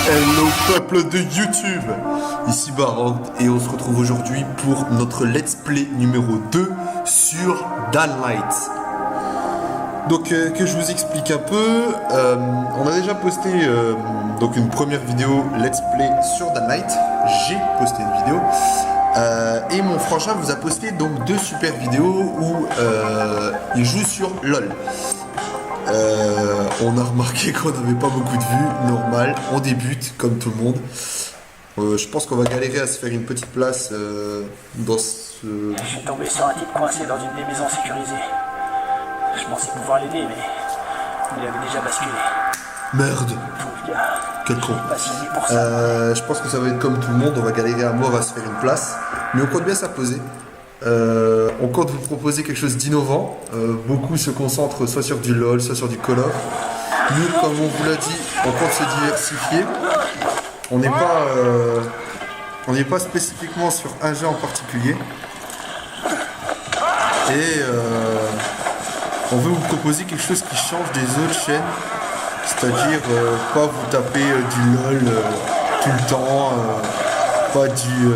Hello peuple de YouTube, ici Barod et on se retrouve aujourd'hui pour notre let's play numéro 2 sur Dying Light. Donc que je vous explique un peu, on a déjà posté donc une première vidéo let's play sur Dying Light, j'ai posté une vidéo et mon frangin vous a posté donc deux super vidéos où il joue sur LOL. On a remarqué qu'on n'avait pas beaucoup de vues, normal, on débute comme tout le monde. Je pense qu'on va galérer à se faire une petite place dans ce... Je suis tombé sur un type coincé dans une des maisons sécurisées. Je pensais pouvoir l'aider, mais il avait déjà basculé. Merde. Pauvre gars. Quel con. Pas signé pour ça. Je pense que ça va être comme tout le monde, on va galérer à mort à se faire une place. Mais on compte bien s'imposer. On compte vous proposer quelque chose d'innovant. Beaucoup se concentrent soit sur du LOL, soit sur du Call of. Nous, comme on vous l'a dit, on compte se diversifier. On n'est pas spécifiquement sur un jeu en particulier. Et on veut vous proposer quelque chose qui change des autres chaînes. C'est-à-dire pas vous taper du LOL tout le temps, pas du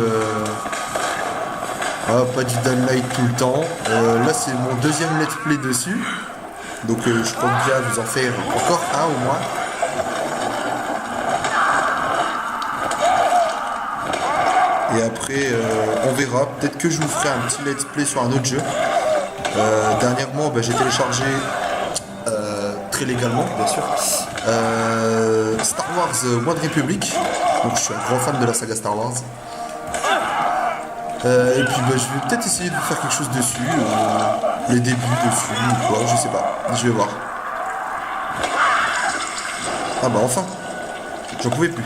Dying Light tout le temps. Là c'est mon deuxième let's play dessus. Donc je compte bien vous en faire encore un au moins. Et après on verra. Peut-être que je vous ferai un petit let's play sur un autre jeu. Dernièrement j'ai téléchargé très légalement bien sûr Star Wars One Republic. Donc je suis un grand fan de la saga Star Wars. Et puis je vais peut-être essayer de vous faire quelque chose dessus, les débuts dessus ou quoi, je sais pas, je vais voir. Ah bah enfin, j'en pouvais plus.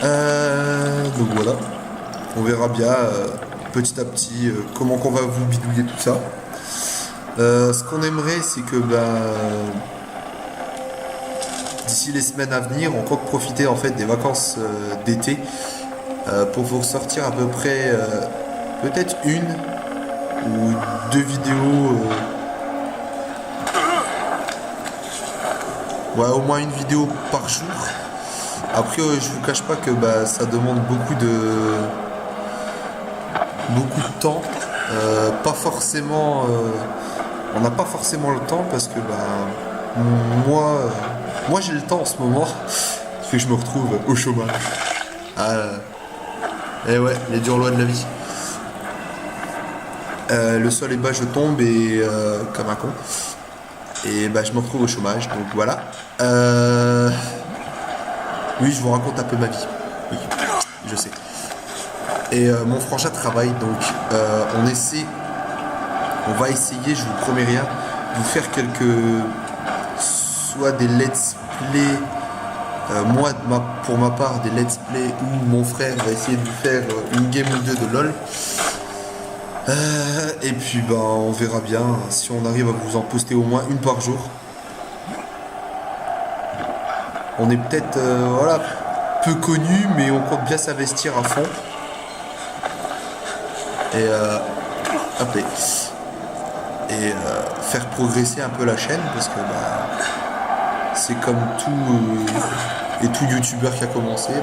Donc voilà, on verra bien petit à petit comment qu'on va vous bidouiller tout ça. Ce qu'on aimerait c'est que d'ici les semaines à venir, on compte profiter en fait des vacances d'été pour vous ressortir à peu près peut-être une ou deux vidéos. Au moins une vidéo par jour. Après, je vous cache pas que ça demande beaucoup de temps. Pas forcément. On n'a pas forcément le temps parce que moi j'ai le temps en ce moment. Parce que je me retrouve au chômage. Et ouais, les dures lois de la vie. Le sol est bas, je tombe et comme un con. Et je me retrouve au chômage, donc voilà. Oui, je vous raconte un peu ma vie. Oui, je sais. Et mon frangin travaille, donc on va essayer, je vous promets rien, de vous faire soit des let's play, moi pour ma part des let's play, ou mon frère va essayer de vous faire une game ou deux de LOL. Et puis on verra bien si on arrive à vous en poster au moins une par jour. On est peut-être peu connu, mais on compte bien s'investir à fond. Et faire progresser un peu la chaîne parce que c'est comme tout youtubeur qui a commencé,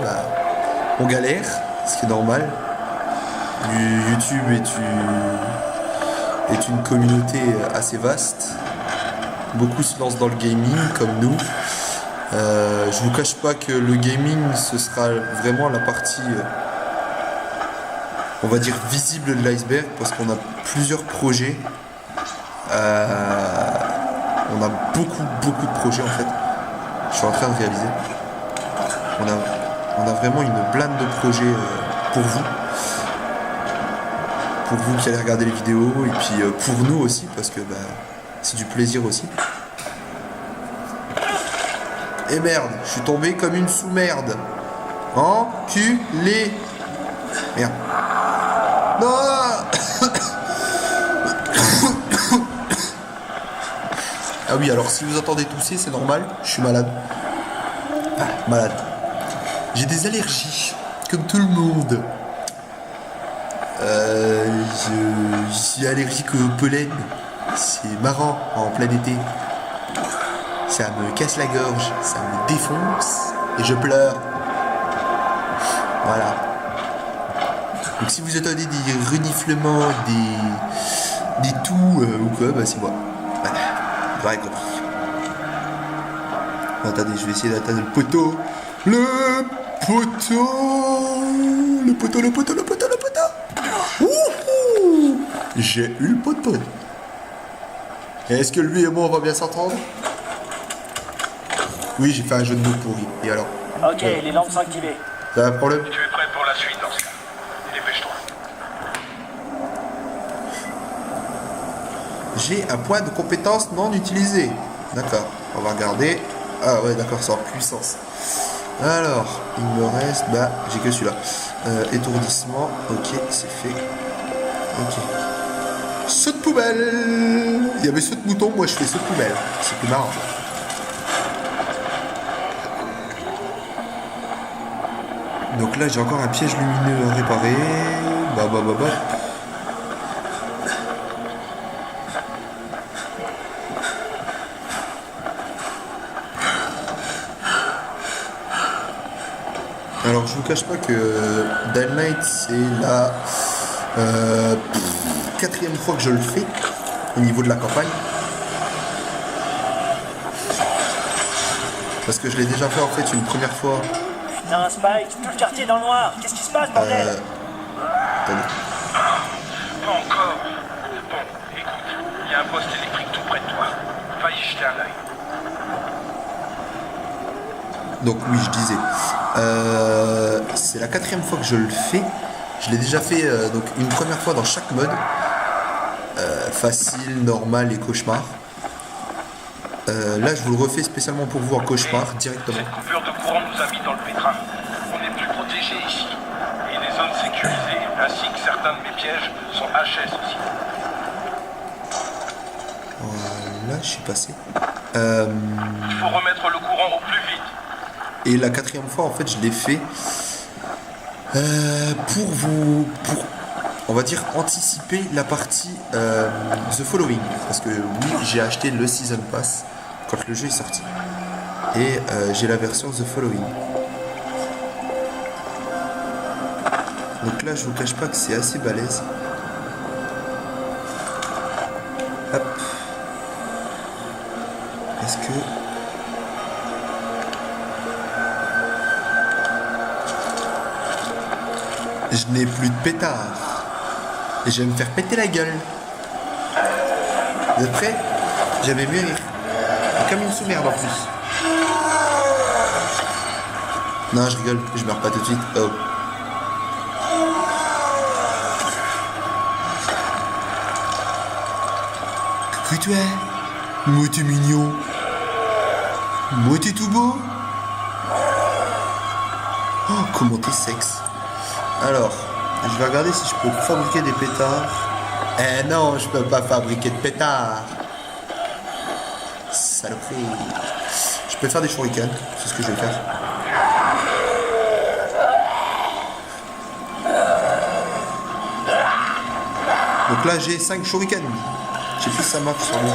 on galère, ce qui est normal. YouTube est une communauté assez vaste. Beaucoup se lancent dans le gaming comme nous. Je vous cache pas que le gaming ce sera vraiment la partie on va dire visible de l'iceberg parce qu'on a plusieurs projets. On a beaucoup de projets en fait. Je suis en train de réaliser. On a vraiment une blinde de projets pour vous. pour vous qui allez regarder les vidéos et puis pour nous aussi parce que bah, c'est du plaisir aussi. Et merde, je suis tombé comme une sous-merde. Enculé. Merde. Non. Ah oui, alors si vous entendez tousser, c'est normal, je suis malade. Ah, malade. J'ai des allergies, comme tout le monde. Je suis allergique au pollen. C'est marrant en plein été. Ça me casse la gorge, ça me défonce et je pleure. Voilà. Donc si vous entendez des reniflements, des toux ou quoi, bah c'est moi. Voilà. Vous aurez compris. Attendez, je vais essayer d'atteindre le poteau. Le poteau. Wouhou! J'ai eu le poteau. Est-ce que lui et moi on va bien s'entendre? Oui, j'ai fait un jeu de mots pourri. Et alors? Ok, les lampes sont activées. T'as un problème? Tu es prêt pour la suite dans ce cas. Dépêche-toi. J'ai un point de compétence non utilisé. D'accord, on va regarder. Ah ouais, d'accord, c'est en puissance. Alors, il me reste... Bah, j'ai que celui-là. Étourdissement. Ok, c'est fait. Ok. Saut de poubelle. Il y avait saut de mouton, moi je fais saut de poubelle. C'est plus marrant. Donc là, j'ai encore un piège lumineux à réparer. Bah. Alors, je vous cache pas que Dying Light, c'est la 4e fois que je le fais au niveau de la campagne. Parce que je l'ai déjà fait en fait une première fois. Putain, Spike, tout le quartier dans le noir. Qu'est-ce qui se passe, bordel? Attendez. Pas encore. Bon, écoute, il y a un poste électrique tout près de toi. Va y jeter un œil. Donc oui, je disais, c'est la 4e fois que je le fais. Je l'ai déjà fait donc une première fois dans chaque mode, facile, normal et cauchemar. Là, je vous le refais spécialement pour vous en cauchemar directement. Cette coupure de courant nous a mis dans le pétrin. On n'est plus protégé ici. Et les zones sécurisées, ainsi que certains de mes pièges, sont HS aussi. Voilà, je suis passé. Il faut remettre le courant au plus vite. Et la 4e fois, en fait, je l'ai fait pour on va dire, anticiper la partie The Following. Parce que oui, j'ai acheté le Season Pass quand le jeu est sorti. Et j'ai la version The Following. Donc là, je vous cache pas que c'est assez balèze. Hop. Est-ce que... Je n'ai plus de pétard. Et je vais me faire péter la gueule. Vous êtes prêts? J'avais mieux rire. Comme une sous-merde en plus. Non, je rigole. Je meurs pas tout de suite. Oh. Coucou toi. Moi t'es mignon. Moi t'es tout beau. Oh, comment t'es sexe. Alors, je vais regarder si je peux fabriquer des pétards. Eh non, je peux pas fabriquer de pétards. Saloperie. Je peux faire des shurikens, c'est ce que je vais faire. Donc là, j'ai 5 shurikens. Je sais plus si ça marche sur moi.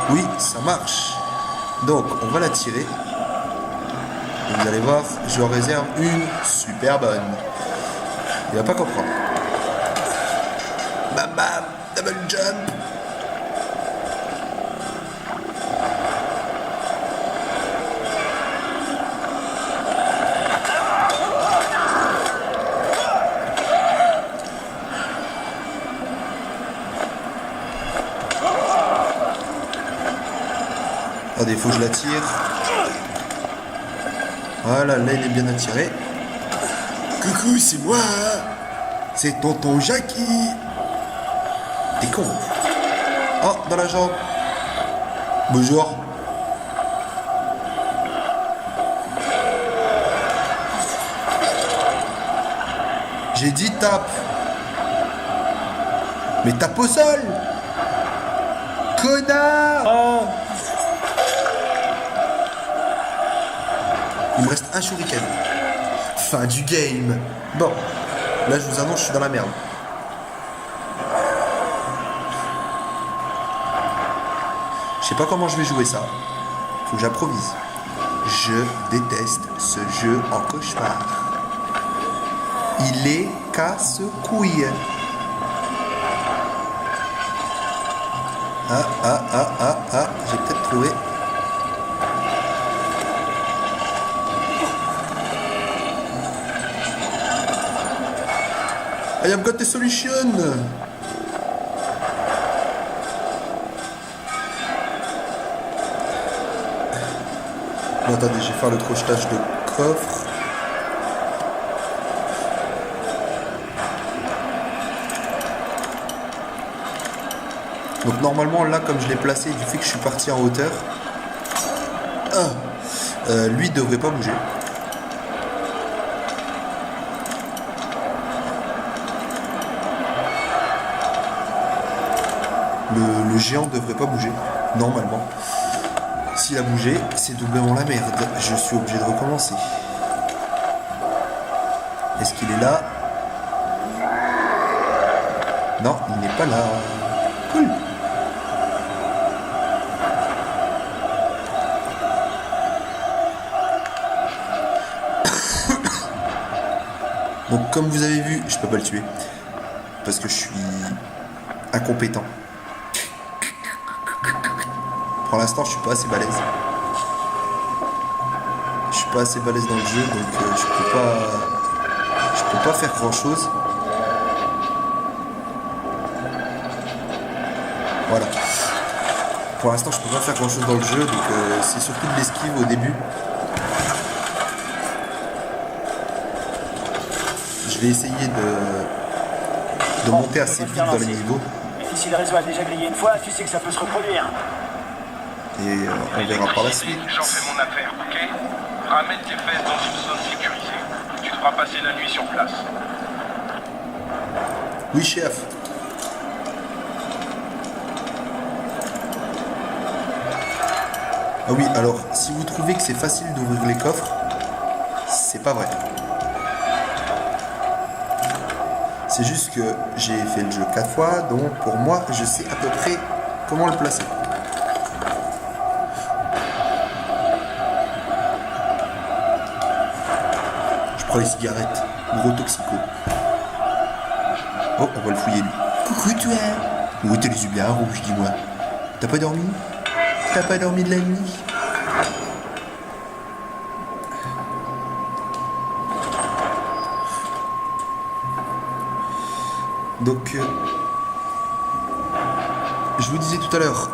Oui, ça marche. Donc, on va la tirer. Et vous allez voir, je en réserve une super bonne. Il va pas comprendre. Bam bam, double jump. Attendez, il faut que je la tire. Voilà, là il est bien attiré. Coucou, c'est moi. C'est tonton Jackie. T'es con. Oh, dans la jambe. Bonjour. J'ai dit tape. Mais tape au sol. Connard. Oh. Il me reste un shuriken. Fin du game. Bon. Là, je vous annonce, je suis dans la merde. Je sais pas comment je vais jouer ça. Faut que j'improvise. Je déteste ce jeu en cauchemar. Il est casse-couille. J'ai peut-être trouvé. I have got a solution. Bon, attendez, je vais faire le crochetage de coffre. Donc normalement là, comme je l'ai placé, du fait que je suis parti en hauteur, lui devrait pas bouger. Le géant devrait pas bouger, normalement. S'il a bougé, c'est doublement la merde. Je suis obligé de recommencer. Est-ce qu'il est là? Non, il n'est pas là. Cool. Donc comme vous avez vu, je peux pas le tuer. Parce que je suis incompétent. Pour l'instant, je suis pas assez balèze. Je suis pas assez balèze dans le jeu, donc je peux pas faire grand chose. Voilà. Pour l'instant, je peux pas faire grand chose dans le jeu, donc c'est surtout de l'esquive au début. Je vais essayer de monter assez vite dans les niveaux. Et si le réseau a déjà grillé une fois, tu sais que ça peut se reproduire. Et on verra par la suite. J'en fais mon affaire, ok? Ramène tes fesses dans une zone sécurisée. Tu devras passer la nuit sur place. Oui, chef. Ah oui, alors, si vous trouvez que c'est facile d'ouvrir les coffres, c'est pas vrai. C'est juste que j'ai fait le jeu 4 fois, donc pour moi, je sais à peu près comment le placer. Je prends les cigarettes, gros toxico. Oh, on va le fouiller lui. Coucou toi. Oui, t'as les yeux bien rouges, dis-moi. T'as pas dormi? T'as pas dormi de la nuit? Donc, je vous disais tout à l'heure,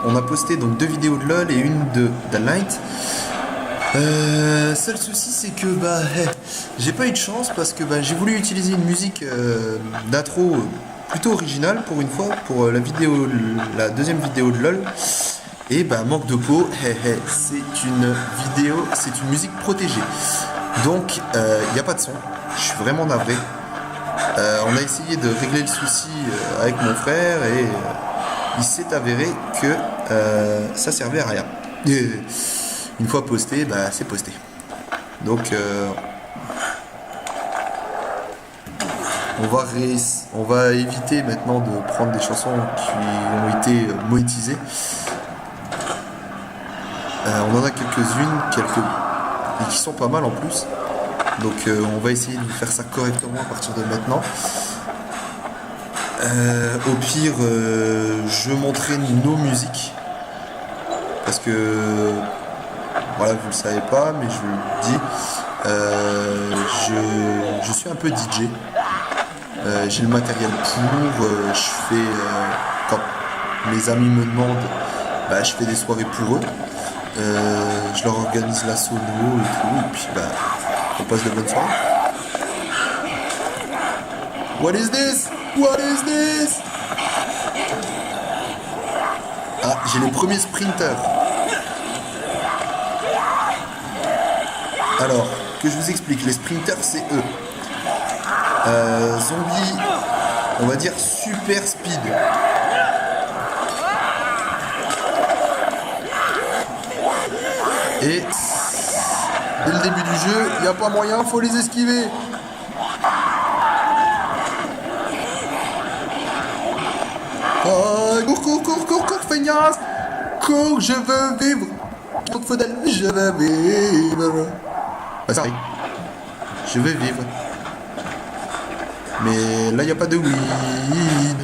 on a posté donc 2 vidéos de LOL et une de Light. Seul souci, c'est que j'ai pas eu de chance parce que j'ai voulu utiliser une musique d'intro plutôt originale pour une fois pour la deuxième vidéo de LOL. Et manque de peau, c'est une musique protégée. Donc il n'y a pas de son. Je suis vraiment navré. On a essayé de régler le souci avec mon frère et il s'est avéré que ça servait à rien. Et une fois posté, c'est posté. Donc on va éviter maintenant de prendre des chansons qui ont été monétisées. On en a quelques-unes, et qui sont pas mal en plus. Donc on va essayer de faire ça correctement à partir de maintenant. Au pire, je montrerai nos musiques. Parce que, voilà, vous le savez pas, mais je vous le dis. Je suis un peu DJ. J'ai le matériel pour. Je fais, quand mes amis me demandent, je fais des soirées pour eux. Je leur organise la sono et tout. Et puis, on passe de bonnes soirées. What is this? What is this? Ah, j'ai les premiers sprinters. Alors, que je vous explique, les sprinters c'est eux. Zombies, on va dire super speed. Et dès le début du jeu, il n'y a pas moyen, faut les esquiver. Oh, cours, feignasse. Cours, je veux vivre. Faudel, je veux vivre. Ah, ça arrive. Je veux vivre. Mais là, il n'y a pas de weed.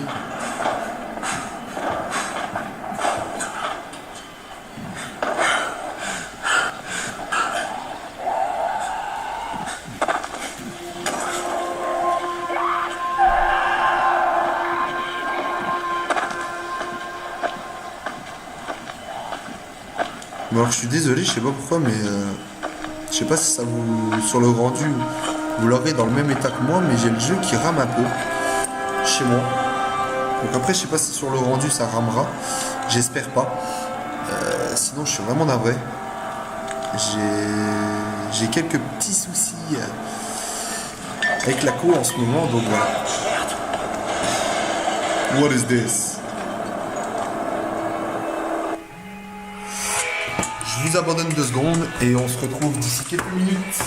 Bon, alors je suis désolé, je sais pas pourquoi, mais je sais pas si ça vous, sur le rendu, vous l'aurez dans le même état que moi, mais j'ai le jeu qui rame un peu chez moi. Donc après, je sais pas si sur le rendu ça ramera, j'espère pas. Sinon, je suis vraiment navré. J'ai quelques petits soucis avec la co en ce moment, donc voilà. What is this? Je vous abandonne 2 secondes et on se retrouve d'ici quelques minutes.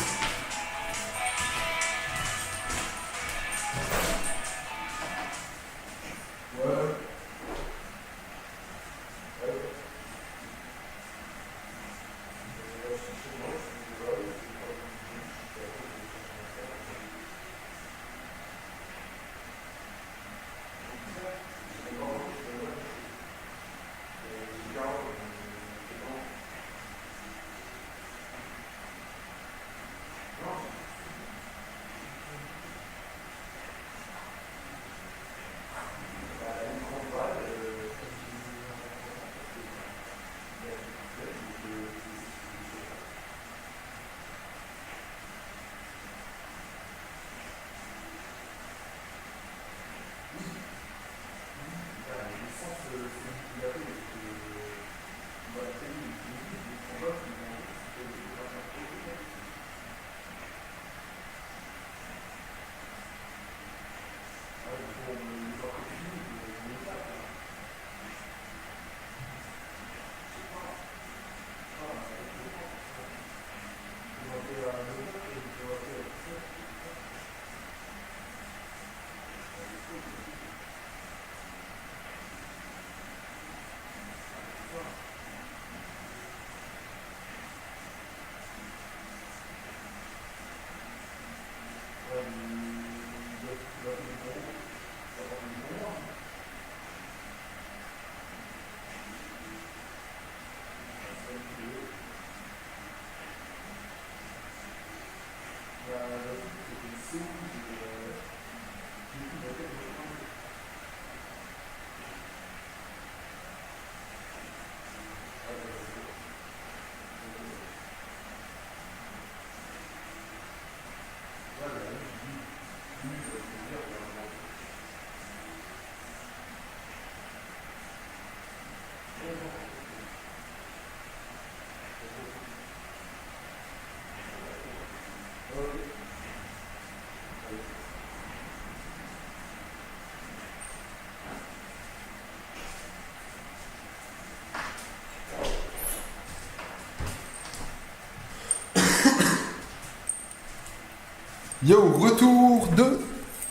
Yo, retour de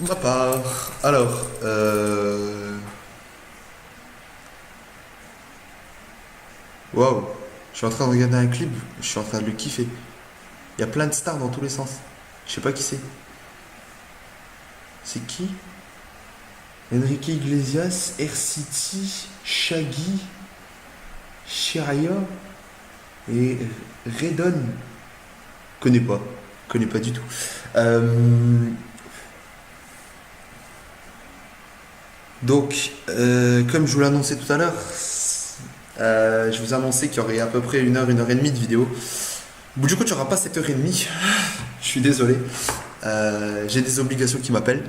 ma part. Alors, waouh, je suis en train de regarder un clip, je suis en train de le kiffer. Il y a plein de stars dans tous les sens. Je sais pas qui c'est. C'est qui? Enrique Iglesias, Air City, Shaggy, Shiraya et Redon. Connais pas du tout. Donc, comme je vous l'ai annoncé tout à l'heure, je vous ai annoncé qu'il y aurait à peu près 1 heure et demie de vidéo. Bon, du coup, tu n'auras pas 7h30. Je suis désolé. J'ai des obligations qui m'appellent.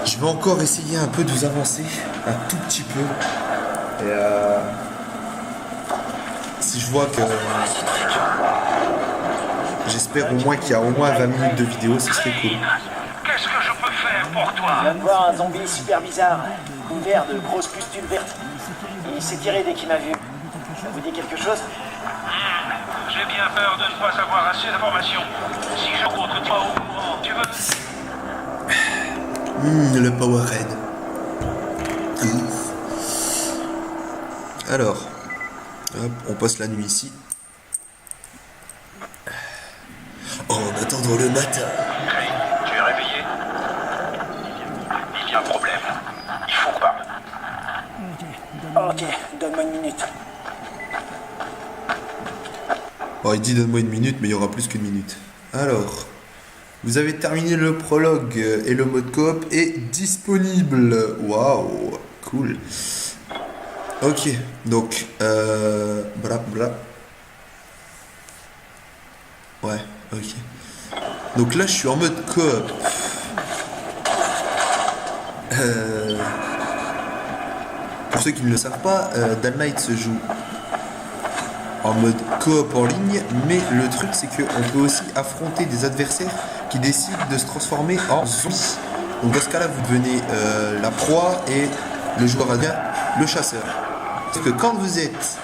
Je vais encore essayer un peu de vous avancer, un tout petit peu. Et si je vois que... J'espère au moins qu'il y a au moins 20 minutes de vidéo, ce serait cool. Qu'est-ce que je peux faire pour toi? Je viens de voir un zombie super bizarre, couvert de grosses pustules vertes. Il s'est tiré dès qu'il m'a vu. Ça vous dit quelque chose? J'ai bien peur de ne pas avoir assez d'informations. Si je rencontre toi au courant, tu veux... Le Powerhead. Alors, hop, on passe la nuit ici. En attendant le matin. Craig, tu es réveillé? Il y a un problème. Il faut qu'on parle. Ok, donne-moi une minute. Bon, il dit donne-moi une minute, mais il y aura plus qu'une minute. Alors, vous avez terminé le prologue et le mode coop est disponible. Waouh, cool. Ok, donc, Ouais, ok. Donc là, je suis en mode coop. Pour ceux qui ne le savent pas, Dying Light se joue en mode coop en ligne, mais le truc c'est qu'on peut aussi affronter des adversaires qui décident de se transformer en zombies. Donc dans ce cas-là, vous devenez la proie et le joueur adverse, le chasseur. Parce que quand vous êtes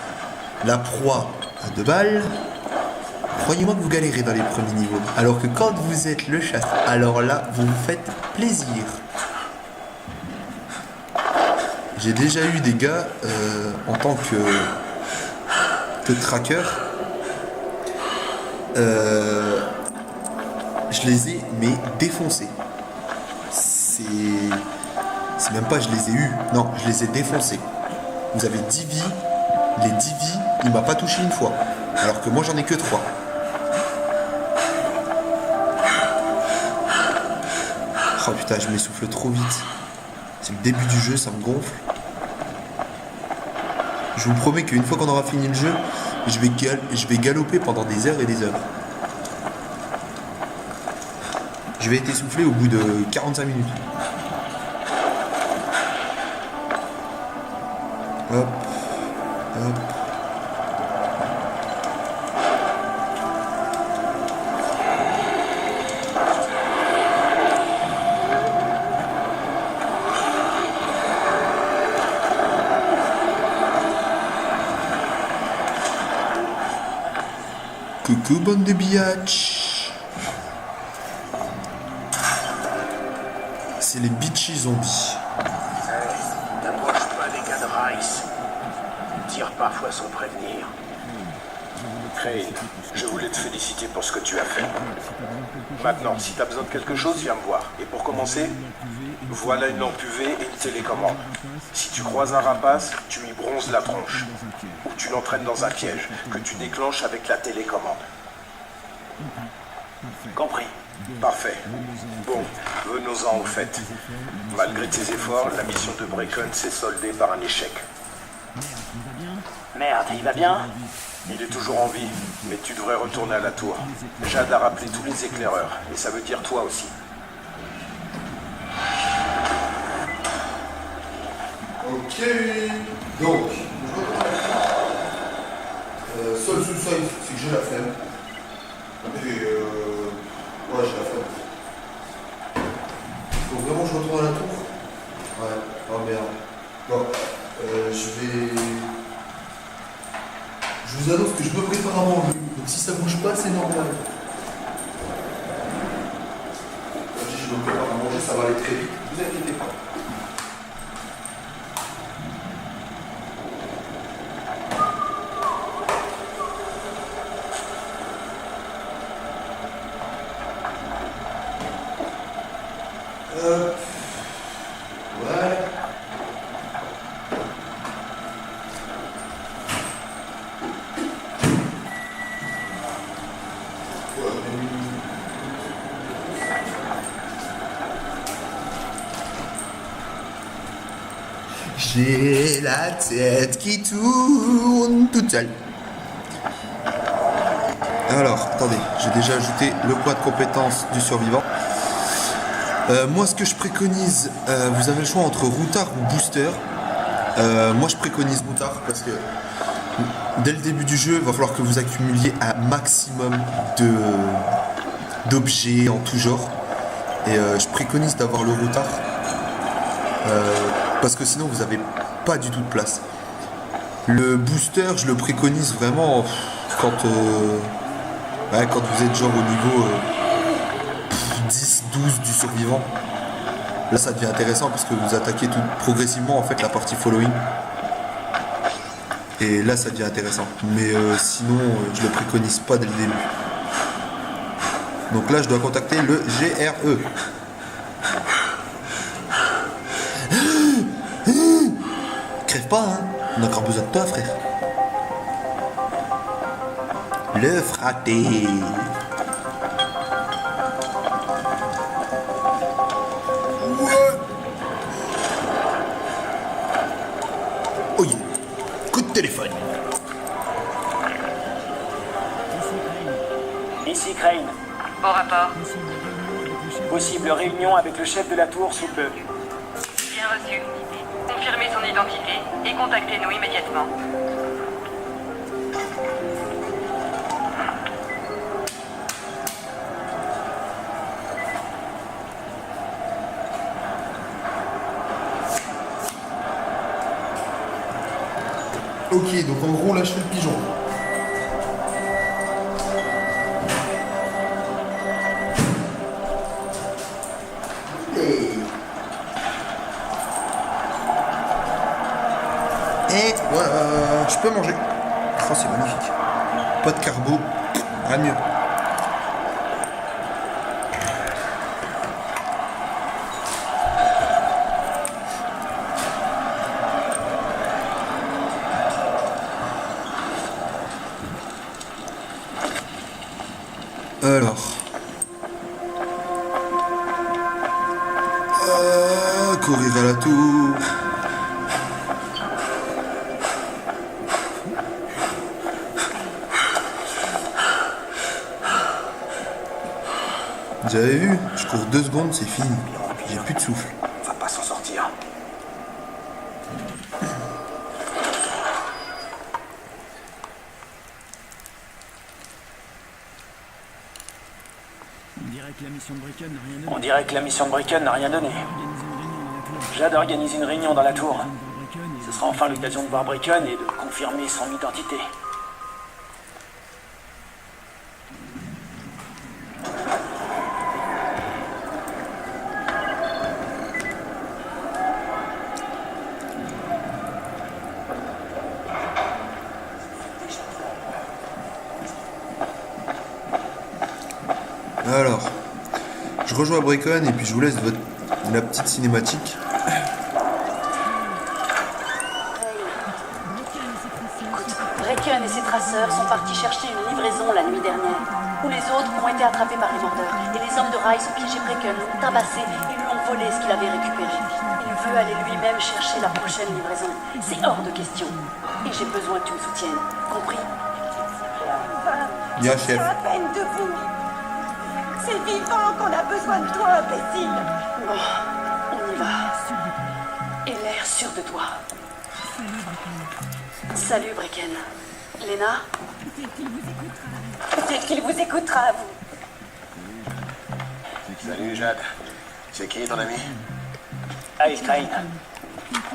la proie à 2 balles, croyez-moi que vous galérez dans les premiers niveaux. Alors que quand vous êtes le chasseur, alors là, vous vous faites plaisir. J'ai déjà eu des gars en tant que tracker. Je les ai mais défoncés. C'est même pas je les ai eus. Non, je les ai défoncés. Vous avez 10 vies. Les 10 vies, il m'a pas touché une fois. Alors que moi j'en ai que 3. Oh putain, je m'essouffle trop vite. C'est le début du jeu, ça me gonfle. Je vous promets qu'une fois qu'on aura fini le jeu, je vais galoper pendant des heures et des heures. Je vais être essoufflé au bout de 45 minutes. Hop, hop. Coucou bande de biatch. C'est les bitchy zombies. N'approche pas des gars de Rice. Ils tirent parfois sans prévenir. Craig, je voulais te féliciter pour ce que tu as fait. Maintenant, si tu as besoin de quelque chose, viens me voir. Et pour commencer, voilà une lampe UV et une télécommande. Si tu croises un rapace, tu lui bronzes la tronche. Ou tu l'entraînes dans un piège que tu déclenches avec la télécommande. Compris. Parfait. Bon, venons-en au fait. Malgré tes efforts, la mission de Bracken s'est soldée par un échec. Merde, il va bien? Il est toujours en vie, mais tu devrais retourner à la tour. Jade a rappelé tous les éclaireurs, et ça veut dire toi aussi. Ok, donc, seul sous-sol, c'est que j'ai la flemme. Et ouais, j'ai la flemme. Faut vraiment que je retourne à la tour. Ouais, oh merde. Bon, je vous annonce que je me prépare à manger. Donc si ça bouge pas, c'est normal. Quand je dis je me prépare à manger, ça va aller très vite. Vous inquiétez pas. Ouais. J'ai la tête qui tourne toute seule. Alors, attendez, j'ai déjà ajouté le point de compétence du survivant. Moi, ce que je préconise, vous avez le choix entre routard ou booster. Moi, je préconise routard parce que dès le début du jeu, il va falloir que vous accumuliez un maximum d'objets en tout genre. Et je préconise d'avoir le routard parce que sinon, vous n'avez pas du tout de place. Le booster, je le préconise vraiment quand vous êtes genre au niveau 10, 12 du survivant. Là, ça devient intéressant parce que vous attaquez tout progressivement en fait la partie following. Et là, ça devient intéressant. Mais sinon, je le préconise pas dès le début. Donc là, je dois contacter le GRE. Crève pas, hein. On a encore besoin de toi, frère. Le fraté. Oh yeah. Coup de téléphone. Ici Crane. Au rapport. Possible réunion avec le chef de la tour sous peu. Bien reçu. Confirmez son identité et contactez-nous immédiatement. Ok, donc en gros, là, je fais le pigeon. Et voilà, je peux manger. Oh, c'est magnifique. Pas de carbo, rien de mieux. Alors. Courir à la tour. Vous avez vu? Je cours 2 secondes, c'est fini. J'ai plus de souffle. On va pas s'en sortir. On dirait que la mission de Bricken n'a rien donné. J'ai d'organiser une réunion dans la tour. Ce sera enfin l'occasion de voir Bricken et de confirmer son identité. Alors, je rejoins Bricken et puis je vous laisse la petite cinématique. Bricken et ses traceurs sont partis chercher une livraison la nuit dernière, où les autres ont été attrapés par les mordeurs, et les hommes de Rice ont piégé Bricken, l'ont tabassé et lui ont volé ce qu'il avait récupéré. Il veut aller lui-même chercher la prochaine livraison. C'est hors de question. Et j'ai besoin que tu me soutiennes. Compris? Bien, chef. À peine debout. C'est vivant qu'on a besoin de toi, imbécile. Bon, on y va. Et l'air sûr de toi. Salut, Bricken. Lena? Peut-être qu'il vous écoutera, vous. Salut Jade. C'est qui ton ami? Ice Crane.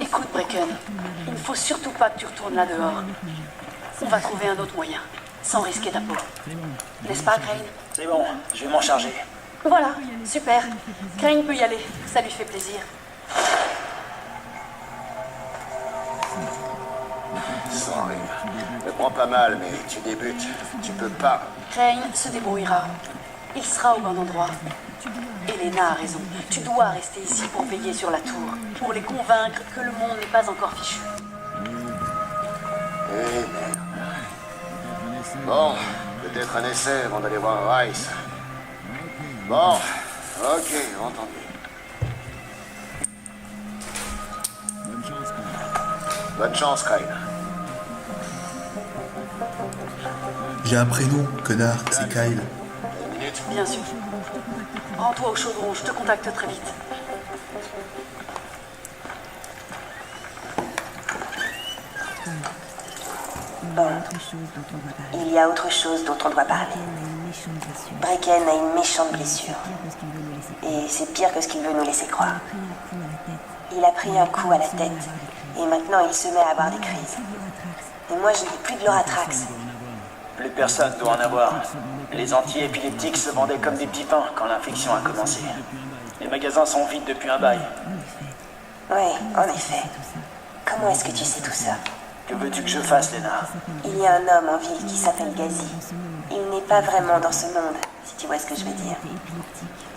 Écoute, Bricken, il ne faut surtout pas que tu retournes là dehors. On va trouver un autre moyen, sans risquer ta peau. N'est-ce pas, Crane? C'est bon, je vais m'en charger. Voilà, super. Crane peut y aller, ça lui fait plaisir. Sorry. Me prends pas mal, mais tu débutes. Tu peux pas. Crane se débrouillera. Il sera au bon endroit. Elena a raison. Tu dois rester ici pour veiller sur la tour, pour les convaincre que le monde n'est pas encore fichu. Eh merde. Bon, peut-être un essai avant d'aller voir Rice. Bon, ok, entendu. Bonne chance, Crane. J'ai un prénom, connard, c'est Kyle. Une minute? minutes. Bien sûr. Rends-toi au chaudron, je te contacte très vite. Bon, il y a autre chose dont on doit parler. Brecken a une méchante blessure. Et c'est pire que ce qu'il veut nous laisser croire. Il a pris un coup à la tête, et maintenant il se met à avoir des crises. Et moi je n'ai plus de l'Oratrax. Plus personne doit en avoir. Les anti-épileptiques se vendaient comme des petits pains quand l'infection a commencé. Les magasins sont vides depuis un bail. Oui, en effet. Comment est-ce que tu sais tout ça? Que veux-tu que je fasse, Lena? Il y a un homme en ville qui s'appelle Gazi. Il n'est pas vraiment dans ce monde, si tu vois ce que je veux dire.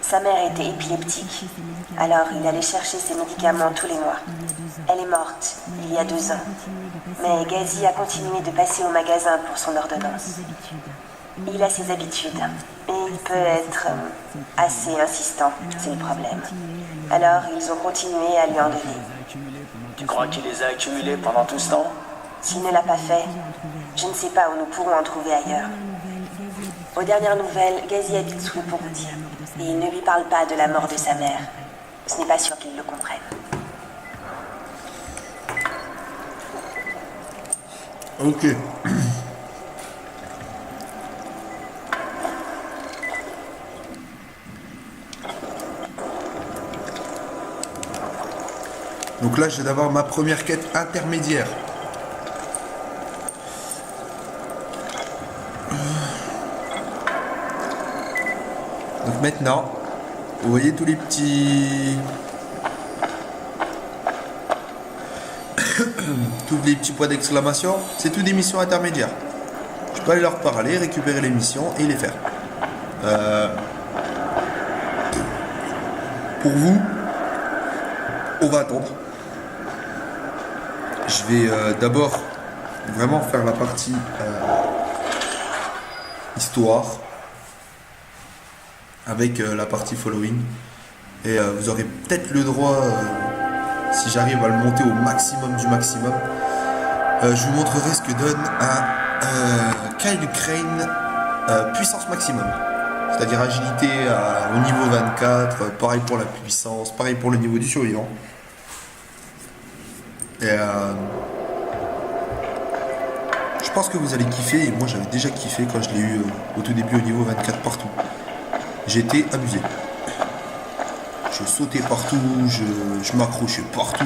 Sa mère était épileptique. Alors il allait chercher ses médicaments tous les mois. Elle est morte, il y a 2 ans. Mais Gazi a continué de passer au magasin pour son ordonnance. Il a ses habitudes. Et il peut être assez insistant, c'est le problème. Alors ils ont continué à lui en donner. Tu crois qu'il les a accumulés pendant tout ce temps? S'il ne l'a pas fait, je ne sais pas où nous pourrons en trouver ailleurs. Aux dernières nouvelles, Gazi habite sous le Porouti. Et il ne lui parle pas de la mort de sa mère. Ce n'est pas sûr qu'il le comprenne. Ok. Donc là, je vais d'avoir ma première quête intermédiaire. Donc maintenant, vous voyez tous les petits... tous les petits points d'exclamation, c'est tout des missions intermédiaires. Je peux aller leur parler, récupérer les missions et les faire. Pour vous, on va attendre. Je vais d'abord vraiment faire la partie histoire avec la partie following. Et vous aurez peut-être le droit, si j'arrive à le monter au maximum du maximum, je vous montrerai ce que donne un Kyle Crane puissance maximum. C'est-à-dire agilité au niveau 24, pareil pour la puissance, pareil pour le niveau du survivant. Et je pense que vous allez kiffer, et moi j'avais déjà kiffé quand je l'ai eu au tout début au niveau 24 partout. J'étais amusé. Je sautais partout, je m'accrochais partout.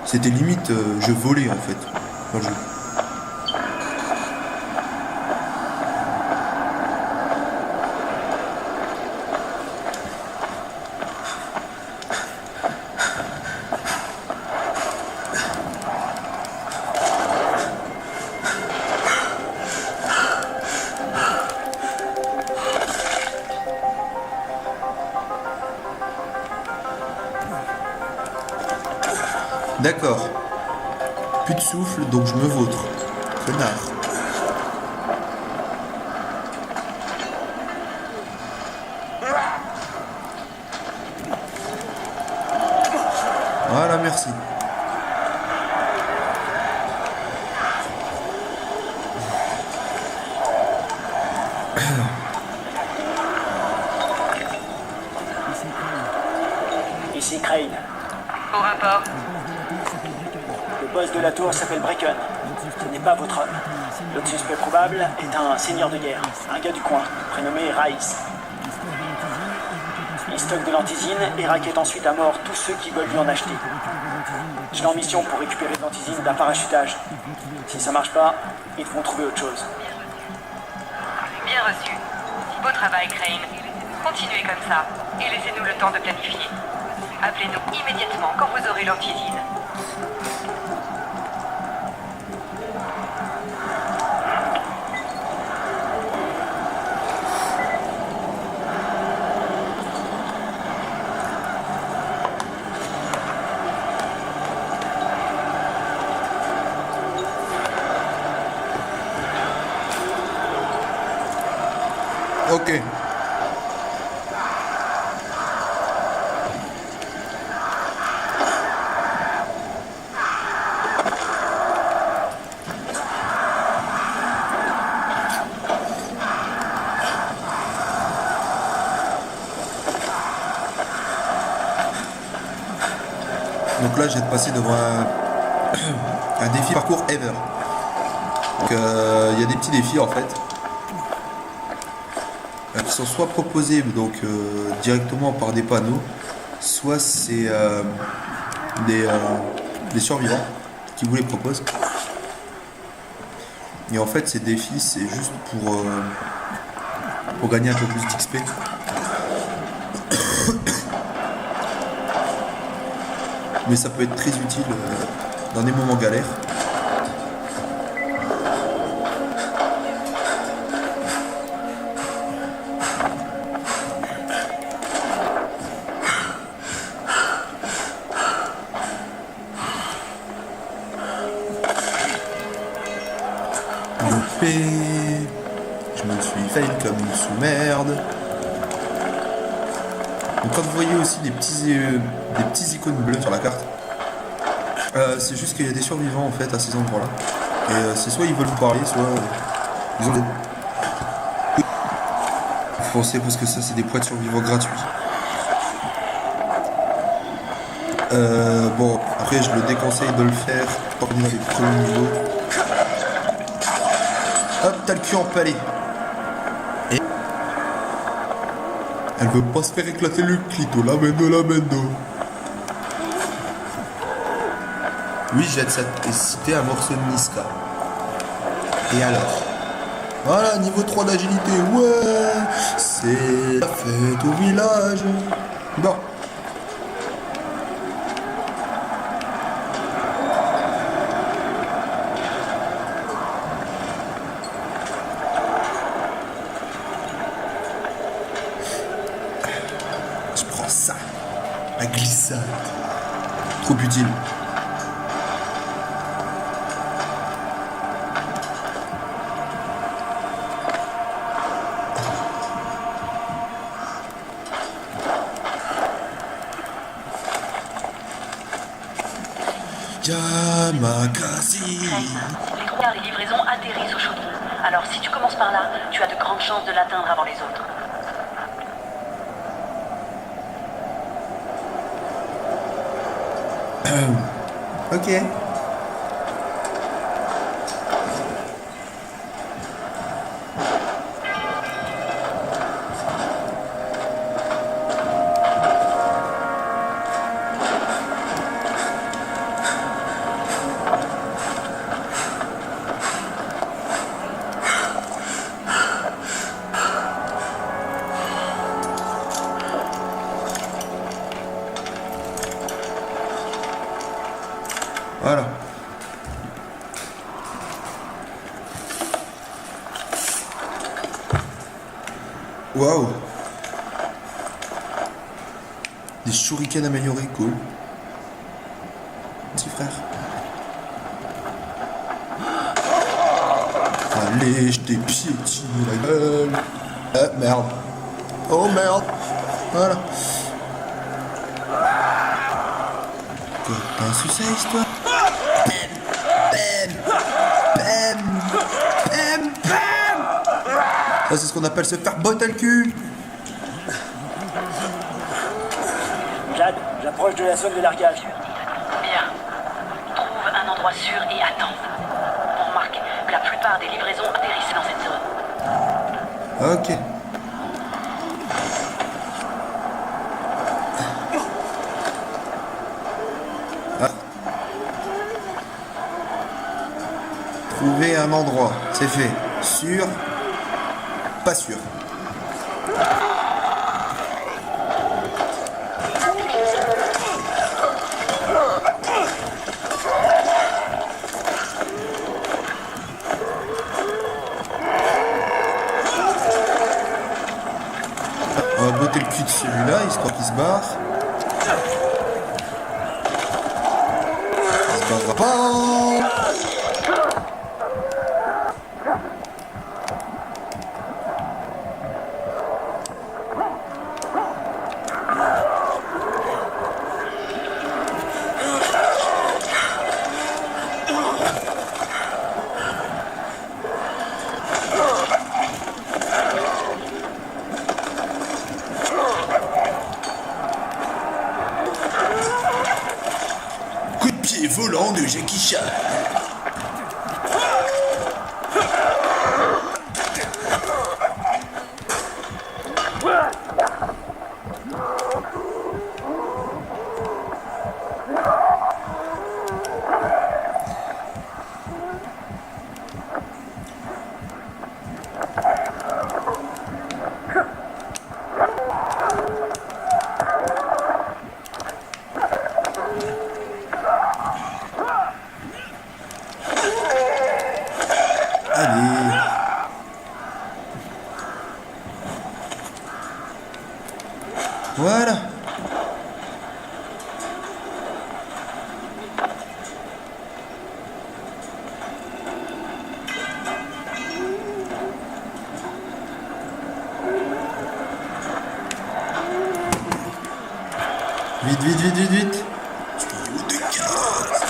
C'était limite, je volais en fait dans le jeu. D'accord. Plus de souffle, donc je me vautre. Connard. Voilà, merci. Ici Crane. Au rapport. Le boss de la tour s'appelle Brecken. Ce n'est pas votre homme. L'autre suspect probable est un seigneur de guerre, un gars du coin, prénommé Rice. Il stocke de l'antisine et raquette ensuite à mort tous ceux qui veulent lui en acheter. Je l'ai en mission pour récupérer de l'antisine d'un parachutage. Si ça marche pas, ils vont trouver autre chose. Bien reçu. Beau travail, Crane. Continuez comme ça et laissez-nous le temps de planifier. Appelez-nous immédiatement quand vous aurez l'antisine. Ok. Donc là, je vais te passer devant un défi parcours ever. Donc il y a des petits défis en fait. Qui sont soit proposés donc, directement par des panneaux, soit c'est des survivants qui vous les proposent. Et en fait, ces défis, c'est juste pour gagner un peu plus d'XP. Mais ça peut être très utile dans des moments galères. Je me suis fail comme une sous-merde. Donc quand vous voyez aussi des petits icônes bleues sur la carte, c'est juste qu'il y a des survivants en fait à ces endroits là. Et c'est soit ils veulent vous parler, soit ils ont des... Foncez parce que ça c'est des points de survivants gratuits. Bon, après je le déconseille de le faire tant qu'on est dans les premiers niveaux. Hop, t'as le cul empalé. Et elle veut pas se faire éclater le clito, la mendo. Oui, j'ai cité un morceau de Niska. Et alors? Voilà, niveau 3 d'agilité, ouais, c'est la fête au village. Bon. Je prends ça, la glissade. Trop utile. Yamakasi. Les trois quarts des livraisons atterrissent au chaudron. Alors si tu commences par là, tu as de grandes chances de l'atteindre avant les autres. Ok. Voilà. Waouh. Des shurikens améliorés, cool. Petit frère. Allez, je t'ai piétiné la gueule. Merde. Oh merde. Voilà. Quoi, t'as un suicide, toi? Ça, c'est ce qu'on appelle se faire botter le cul. Jade, j'approche de la zone de largage. Bien. Trouve un endroit sûr et attends. On remarque que la plupart des livraisons atterrissent dans cette zone. Ok. Ah. Trouver un endroit, c'est fait. Sûr. Pas sûr. On va botter le cul de celui-là, histoire qu'il se barre. Il se barrera pas. volant de Jackie Chan. Allez. Voilà. Vite, vite, vite, vite, vite. Tuyau de gaz.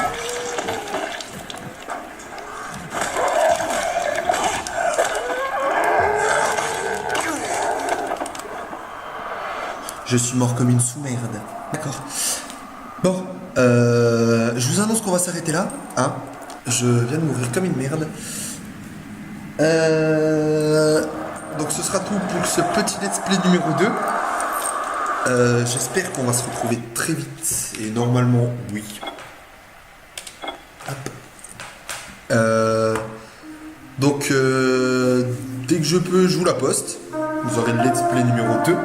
Je suis mort comme une sous-merde. D'accord. Bon, je vous annonce qu'on va s'arrêter là. Hein. Je viens de mourir comme une merde. Donc ce sera tout pour ce petit let's play numéro 2. J'espère qu'on va se retrouver très vite. Et normalement, oui. Hop. Donc, dès que je peux, je vous la poste. Vous aurez le let's play numéro 2.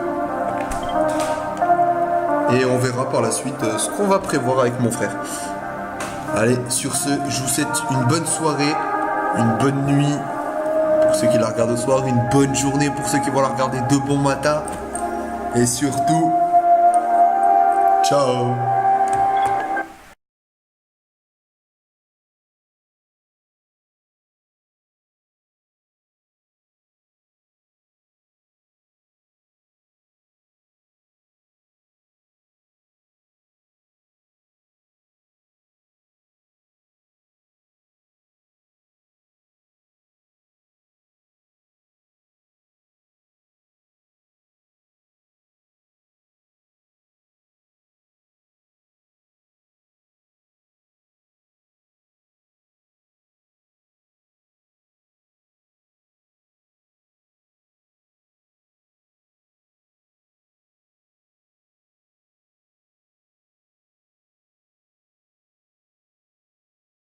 Et on verra par la suite ce qu'on va prévoir avec mon frère. Allez, sur ce, je vous souhaite une bonne soirée, une bonne nuit pour ceux qui la regardent au soir, une bonne journée pour ceux qui vont la regarder de bon matin. Et surtout, ciao!